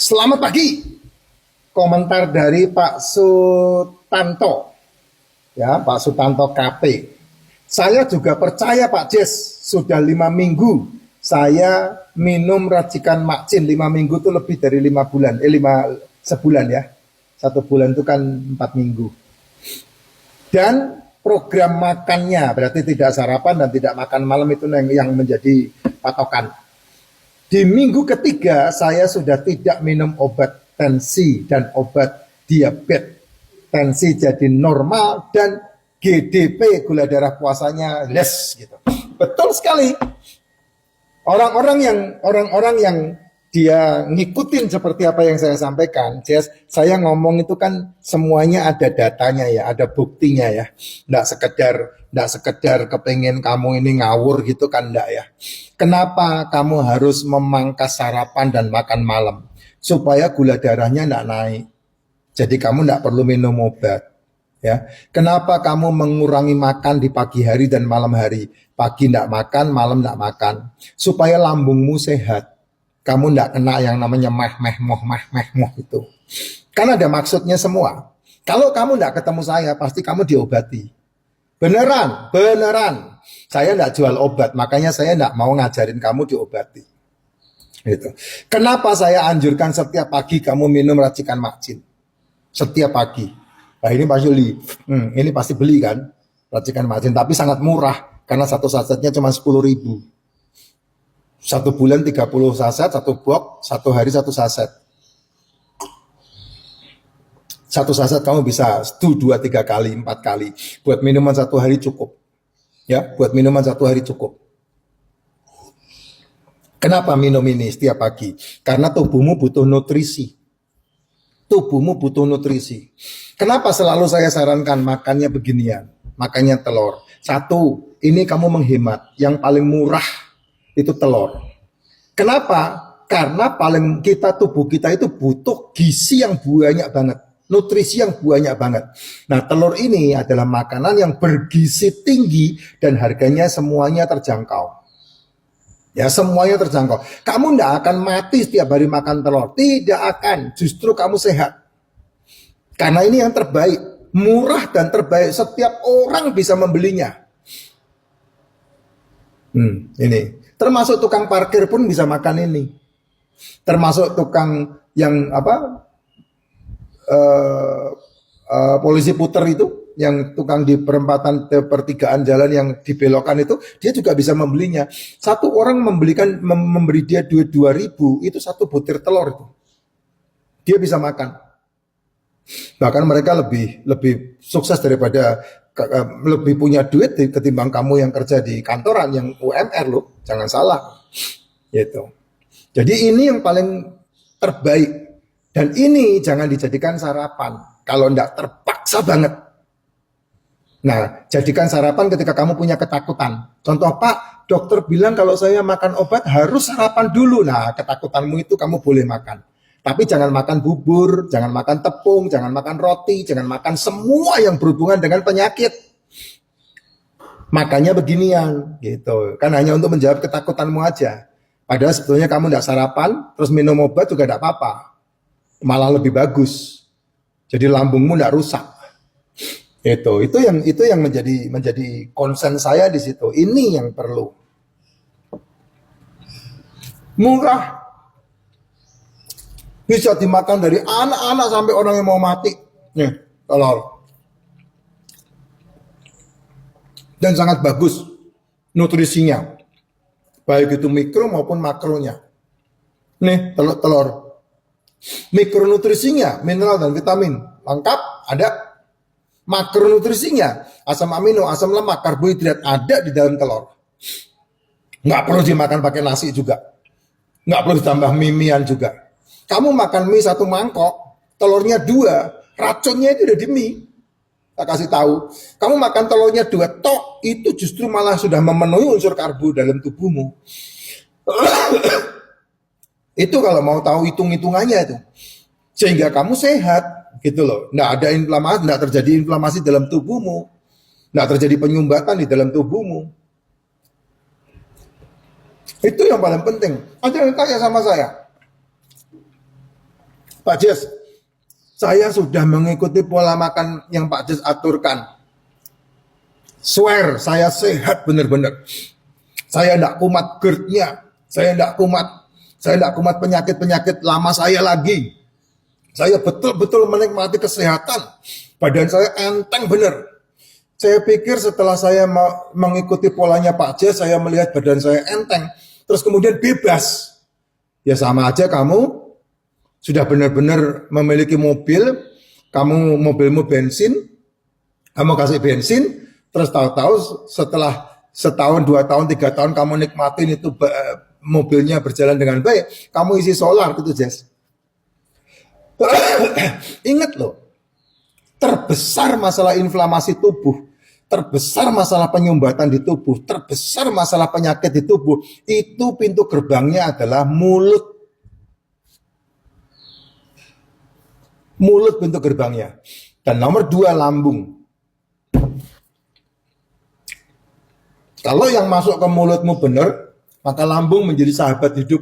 Selamat pagi. Komentar dari Pak Sutanto. Ya, Pak Sutanto KP. Saya juga percaya Pak Jes, sudah 5 minggu saya minum racikan Makcin. 5 minggu itu lebih dari 5 bulan. Sebulan ya. 1 bulan itu kan 4 minggu. Dan program makannya berarti tidak sarapan dan tidak makan malam itu yang menjadi patokan. Di minggu ketiga saya sudah tidak minum obat tensi dan obat diabetes. Tensi jadi normal dan GDP gula darah puasanya less gitu. Betul sekali. Orang-orang yang dia ngikutin seperti apa yang saya sampaikan, Jess, saya ngomong itu kan semuanya ada datanya ya, ada buktinya ya. Nggak sekedar kepengen kamu ini ngawur gitu kan enggak ya. Kenapa kamu harus memangkas sarapan dan makan malam? Supaya gula darahnya enggak naik. Jadi kamu enggak perlu minum obat. Ya, kenapa kamu mengurangi makan di pagi hari dan malam hari? Pagi enggak makan, malam enggak makan. Supaya lambungmu sehat. Kamu enggak kena yang namanya meh-moh itu. Karena ada maksudnya semua. Kalau kamu enggak ketemu saya, pasti kamu diobati. Beneran. Saya enggak jual obat, makanya saya enggak mau ngajarin kamu diobati. Gitu. Kenapa saya anjurkan setiap pagi kamu minum racikan Makcin? Setiap pagi. Nah ini Pak Juli, ini pasti beli kan racikan Makcin, tapi sangat murah karena satu sasetnya cuma 10.000. 1 bulan 30 saset, 1 box, 1 hari 1 saset. 1 saset kamu bisa 2, 3 kali, 4 kali. Buat minuman 1 hari cukup. Ya, buat minuman 1 hari cukup. Kenapa minum ini setiap pagi? Karena tubuhmu butuh nutrisi. Tubuhmu butuh nutrisi. Kenapa selalu saya sarankan makannya beginian? Makannya telur. 1, ini kamu menghemat. Yang paling murah itu telur. Kenapa? Karena tubuh kita itu butuh gizi yang banyak banget, nutrisi yang banyak banget. Nah, telur ini adalah makanan yang bergizi tinggi dan harganya semuanya terjangkau. Ya, semuanya terjangkau. Kamu tidak akan mati setiap hari makan telur. Tidak akan, justru kamu sehat. Karena ini yang terbaik, murah dan terbaik. Setiap orang bisa membelinya. Ini termasuk tukang parkir pun bisa makan ini, termasuk tukang yang polisi puter itu, yang tukang di perempatan pertigaan jalan yang dibelokkan itu, dia juga bisa membelinya. Satu orang memberi dia duit 2.000, itu 1 butir telur itu dia bisa makan. Bahkan mereka lebih sukses daripada lebih punya duit ketimbang kamu yang kerja di kantoran yang UMR loh, jangan salah gitu. Jadi ini yang paling terbaik dan ini jangan dijadikan sarapan kalau enggak terpaksa banget. Nah, jadikan sarapan ketika kamu punya ketakutan. Contoh, Pak, dokter bilang kalau saya makan obat harus sarapan dulu. Nah, ketakutanmu itu kamu boleh makan. Tapi jangan makan bubur, jangan makan tepung, jangan makan roti, jangan makan semua yang berhubungan dengan penyakit. Makanya beginian, gitu. Kan hanya untuk menjawab ketakutanmu aja. Padahal sebetulnya kamu tidak sarapan, terus minum obat juga tidak apa-apa. Malah lebih bagus. Jadi lambungmu tidak rusak. Itu yang menjadi concern saya di situ. Ini yang perlu. Murah. Bisa dimakan dari anak-anak sampai orang yang mau mati. Nih, telur. Dan sangat bagus nutrisinya. Baik itu mikro maupun makronya. Nih, telur. Mikronutrisinya, mineral dan vitamin. Lengkap, ada. Makronutrisinya, asam amino, asam lemak, karbohidrat ada di dalam telur. Nggak perlu dimakan pakai nasi juga. Nggak perlu ditambah mie-mian juga. Kamu makan mie 1 mangkok, telurnya 2, racunnya itu udah di mie. Tak kasih tahu. Kamu makan telurnya 2 tok, itu justru malah sudah memenuhi unsur karbo dalam tubuhmu. Itu kalau mau tahu hitung-hitungannya itu. Sehingga kamu sehat, gitu loh. Nggak ada inflamasi, nggak terjadi inflamasi dalam tubuhmu. Nggak terjadi penyumbatan di dalam tubuhmu. Itu yang paling penting. Ada yang tanya sama saya, Pak Jes, saya sudah mengikuti pola makan yang Pak Jes aturkan. Swear, saya sehat benar-benar. Saya tidak kumat GERD-nya. Saya tidak kumat penyakit-penyakit lama saya lagi. Saya betul-betul menikmati kesehatan. Badan saya enteng benar. Saya pikir setelah saya mengikuti polanya Pak Jes, saya melihat badan saya enteng. Terus kemudian bebas. Ya sama aja kamu sudah benar-benar memiliki mobil, kamu mobilmu bensin, kamu kasih bensin, terus tahu-tahu setelah setahun, 2 tahun, 3 tahun kamu nikmatin itu mobilnya berjalan dengan baik, kamu isi solar gitu, Jess. Ingat loh, terbesar masalah inflamasi tubuh, terbesar masalah penyumbatan di tubuh, terbesar masalah penyakit di tubuh, itu pintu gerbangnya adalah mulut. Mulut pintu gerbangnya. Dan nomor 2 lambung. Kalau yang masuk ke mulutmu benar, maka lambung menjadi sahabat hidup.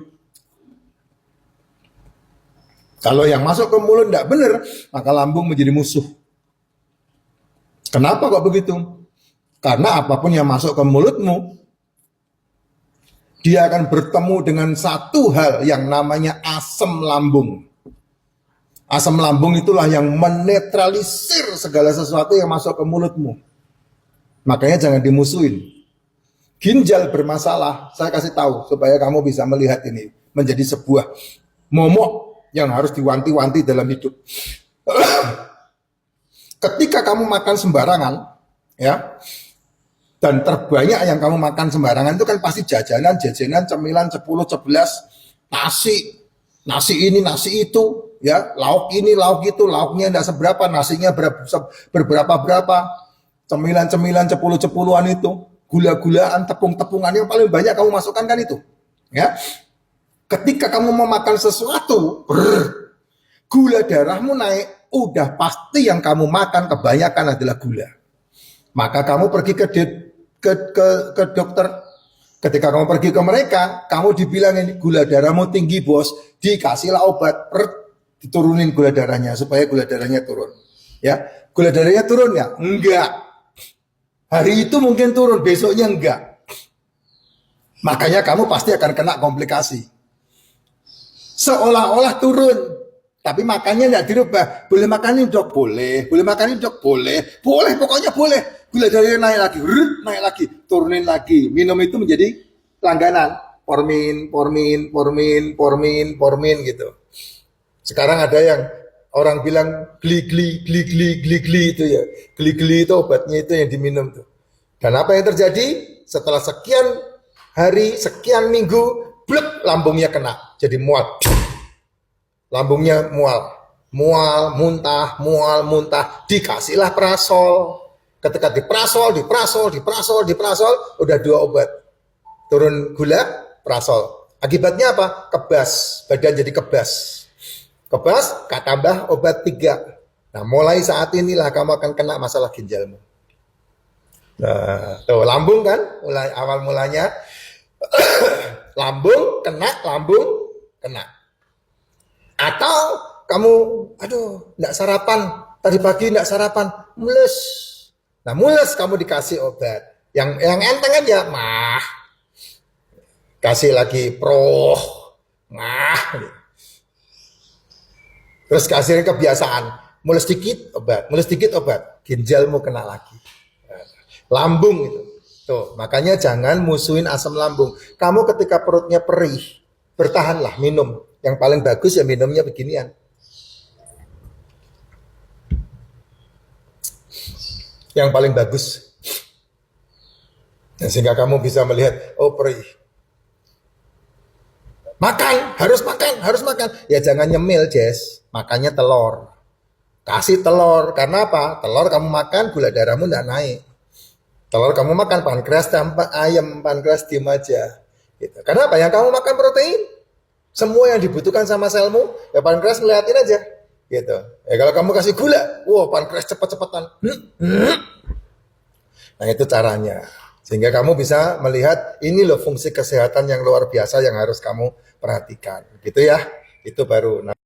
Kalau yang masuk ke mulut tidak benar, maka lambung menjadi musuh. Kenapa kok begitu? Karena apapun yang masuk ke mulutmu, dia akan bertemu dengan satu hal yang namanya asam lambung. Asam lambung itulah yang menetralisir segala sesuatu yang masuk ke mulutmu. Makanya jangan dimusuhin. Ginjal bermasalah, saya kasih tahu supaya kamu bisa melihat ini menjadi sebuah momok yang harus diwanti-wanti dalam hidup. Ketika kamu makan sembarangan, ya, dan terbanyak yang kamu makan sembarangan itu kan pasti jajanan, cemilan, 10, 11, nasi ini, nasi itu, ya, lauk ini, lauk itu, lauknya tidak seberapa, nasinya berberapa, cemilan, 10-10an itu, gula-gulaan, tepung-tepungan yang paling banyak kamu masukkan kan itu, ya. Ketika kamu memakan sesuatu, gula darahmu naik, udah pasti yang kamu makan kebanyakan adalah gula. Maka kamu pergi ke dokter. Ketika kamu pergi ke mereka, kamu dibilangin gula darahmu tinggi bos, dikasihlah obat, diturunin gula darahnya supaya gula darahnya turun. Ya, gula darahnya turun ya? Enggak. Hari itu mungkin turun, besoknya enggak. Makanya kamu pasti akan kena komplikasi. Seolah-olah turun, tapi makannya enggak dirubah. Boleh makan ini dok, boleh. Boleh makan ini dok, boleh. Boleh, pokoknya boleh. Gula darahnya naik lagi, turunin lagi. Minum itu menjadi langganan. Pormin gitu. Sekarang ada yang orang bilang gli itu ya. Gli itu obatnya itu yang diminum tuh. Dan apa yang terjadi? Setelah sekian hari, sekian minggu, blek, lambungnya kena. Jadi mual. Lambungnya mual, muntah, dikasihlah prasol. Ketika diprasol, udah 2 obat. Turun gula, prasol. Akibatnya apa? Kebas, badan jadi kebas. Kebas, tambah obat 3. Nah, mulai saat inilah kamu akan kena masalah ginjalmu. Nah, tuh lambung kan, mulai awal mulanya lambung kena. Atau kamu, enggak sarapan, tadi pagi enggak sarapan, mules. Nah, mules kamu dikasih obat. Yang enteng aja, kasih lagi proh, terus kasih kebiasaan, mules dikit obat, ginjalmu kena lagi. Lambung itu. Tuh, makanya jangan musuhin asam lambung. Kamu ketika perutnya perih, bertahanlah minum. Yang paling bagus ya minumnya beginian. Yang paling bagus. Dan sehingga kamu bisa melihat, oh perih. Harus makan. Ya jangan nyemil, Jess. Makannya telur. Kasih telur. Karena apa? Telur kamu makan, gula darahmu tidak naik. Telur kamu makan, pankreas tanpa ayam, pankreas diem aja. Gitu. Karena apa? Yang kamu makan protein. Semua yang dibutuhkan sama selmu, ya pankreas ngeliatin aja. Gitu. Ya kalau kamu kasih gula, pankreas cepet-cepetan. Nah itu caranya. Sehingga kamu bisa melihat ini loh fungsi kesehatan yang luar biasa yang harus kamu perhatikan. Gitu ya. Itu baru.